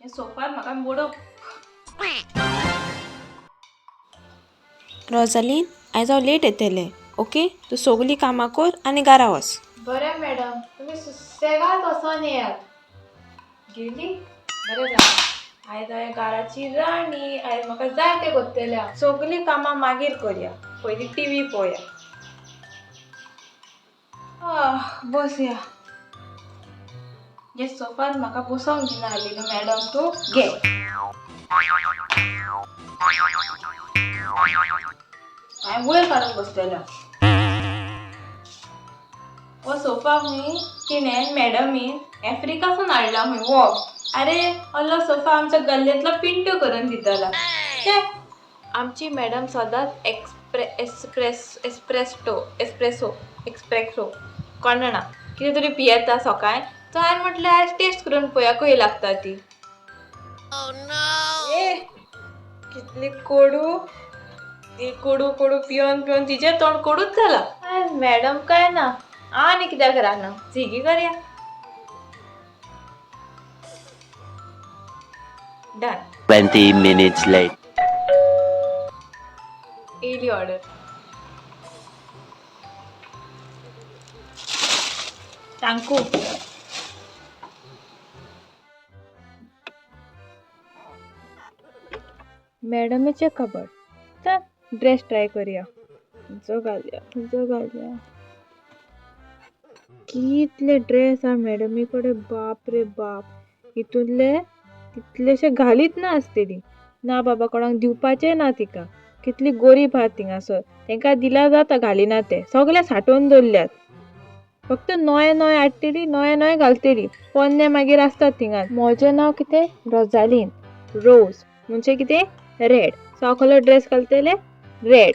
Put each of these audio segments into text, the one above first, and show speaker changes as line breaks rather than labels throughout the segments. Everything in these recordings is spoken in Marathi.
हे सोफार म्हाका मोडप.
रोजालीन, आयज हांव लेट येतलें. ओके, तूं सगळीं कामां कर आनी घरा वच.
बरें मॅडम, तुमी सुसेगाद वचोन येयात. गेली बरें जालें. आयज हांवें घराची राणी. आयज म्हाका जाय तें करतलें हांव. सगळीं कामां मागीर करया, पयलीं टीव्ही पळोवया. बसया. हे सोफार म्हाका बसोंक दिना आसली न्हू मॅडम तूं. घे. हांवें वयर काडून बसतलें. हो सोफा खंय तिणें मॅडमीन आफ्रिकासून हाडला खंय वो. अरे असलो सोफा आमच्या गल्लेंतलो पिंटू करून दितला. आमची मॅडम सदांच एक्सप्रेसो कोणना कितें तरी पियेता सकाळी. तो हांवें म्हटलें आयज टेस्ट करून पळोवया कशी लागता ती. कितली कडू. ती कडू कडू पिवन पिवन तिचें तोंड कडूच जाला. आयज मॅडम काय ना आनी कित्याक राना झिगी करया. डन.
20 minutes later.
येयली ऑर्डर. तांकू. मॅडमीचे कबड. तर ड्रेस ट्राय करया. खंयचो घालया. कितले ड्रेस हा मॅडमी कडेन बाप रे बाप. हितूंतले कितलेशे घालीत ना आसतली. ना बाबा कोणाक दिवपाचे ना तिका. कितली गरीब आहात थिंगासर. तांकां दिला जाता घालिना ते. सगळे सांठोवन दवरल्यात. फक्त नवे हाडटली नवे घालतली. पोन्ने मागीर आसतात थिंगां. म्हजें नांव कितें रोजालीन. रोज म्हणजे कितें रेड. सो हांव कसलो ड्रेस घालतलें रेड.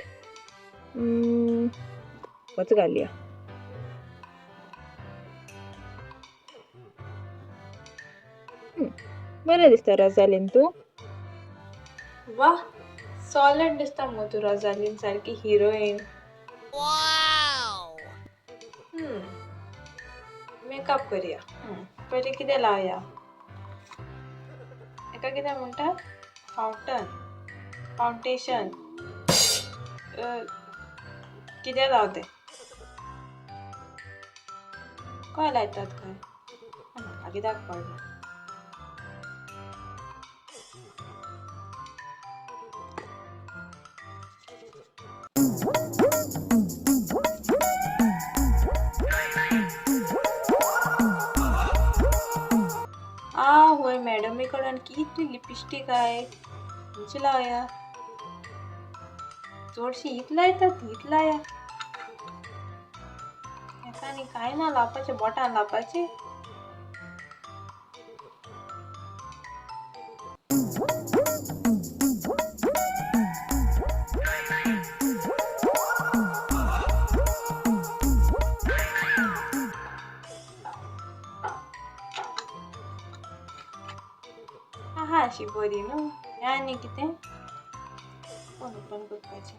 होच घालया. बरें दिसता रोजालीन तूं. वा सॉलिड दिसता मगो तूं रोजालीन सारकी हिरोईन. मेकअप करया. पयलीं कितें लावया. एका कितें म्हणटा फावंडेशन. कितें लावतें काय लायतात काय म्हाका कित्याक कळना. होय मॅडमी कडल्यान कितली लिपस्टीक आहे. खंयची लावया. चडशी हीच लायतात हीच लाया. एकानी कांय ना लावपाचें बोटान लावपाचें. आहा अशी बरी न्हू. आनी कितें ओपन करपाचें.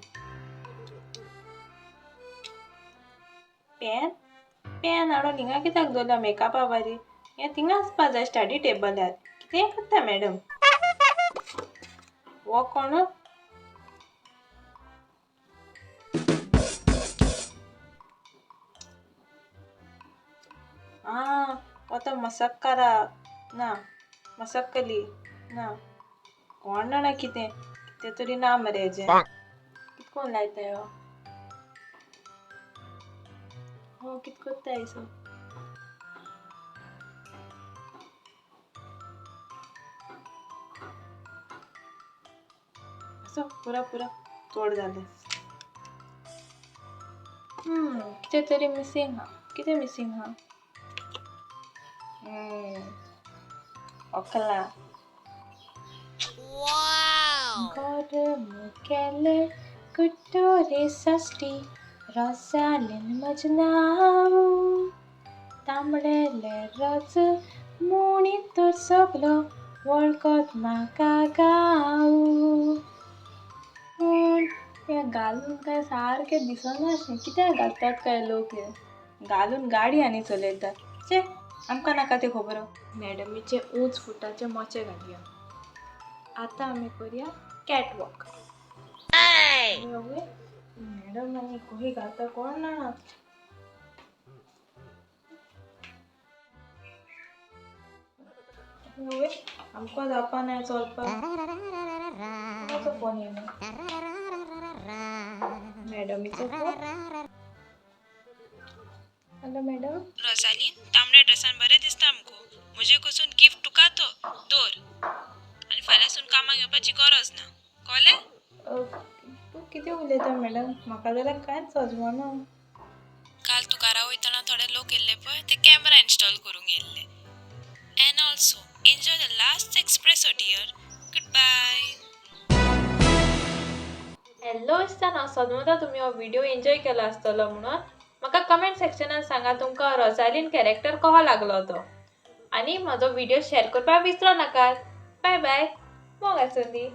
पेन हाडून हिंगा कित्याक दवरला मेकअपा बारी. हें थिंगा आसपा जाय स्टडी टेबलार. कितें करता मॅडम. वो कोण वो तो मसक्कारा ना मसक्कली ना कोण जाणा कितें तरी ना मरे हेजें. कितकोन लायता ह्यो. कित करता येसो. असो पुरा चड जालें. कितें तरी मिसींग हा. कितें मिसींग हा. ओकला. घर मुगेले कुट्टोरे सश्टी रोजालीन म्हजें नांव. तांबडेले रोज मुणी तर सगलो वळखत म्हाका गांव. हें घालून काय सारकें दिसनाशें. कित्याक घालतात काय लोक हे. घालून गाडी आनी चलयतात. आमकां नाका ते खबर मॅडमीचे ऊंच फुटाचे मोचे घालया. आतां आमी करूया कॅटवॉक. मॅडम आनी खंय घालता कोण ना. आमकां जावपा नाही चलपाक. कोणाचो फोन येयलो? मॅडमीचो फोन. Hello madam.
रोजालीन तांबड्या ड्रेसान बरें दिसता मुगो. म्हजे कडसून गिफ्ट तुका तो दवर. आनी फाल्यांसून कामाक येवपाची गरज ना. कळ्ळें?
तूं कितें उलयता मॅडम? म्हाका जाल्यार कांयच सजमना.
काल तुकारा वयतना थोडे लोक येयल्ले पळय ते कॅमेरा इन्स्टॉल करूंक येयल्ले. And also enjoy the last espresso dear. Good bye.
Hello आसतना सदमता तुमी हो व्हिडिओ एन्जॉय केलो आसतलो म्हणून. म्हाका कमेंट सेक्शनान सांगा तुमकां रोजालीन कॅरेक्टर कसो लागलो तो. आनी म्हजो व्हिडिओ शेअर करपाक विसरो नाकात. Bye bye. मोग आसूं दी.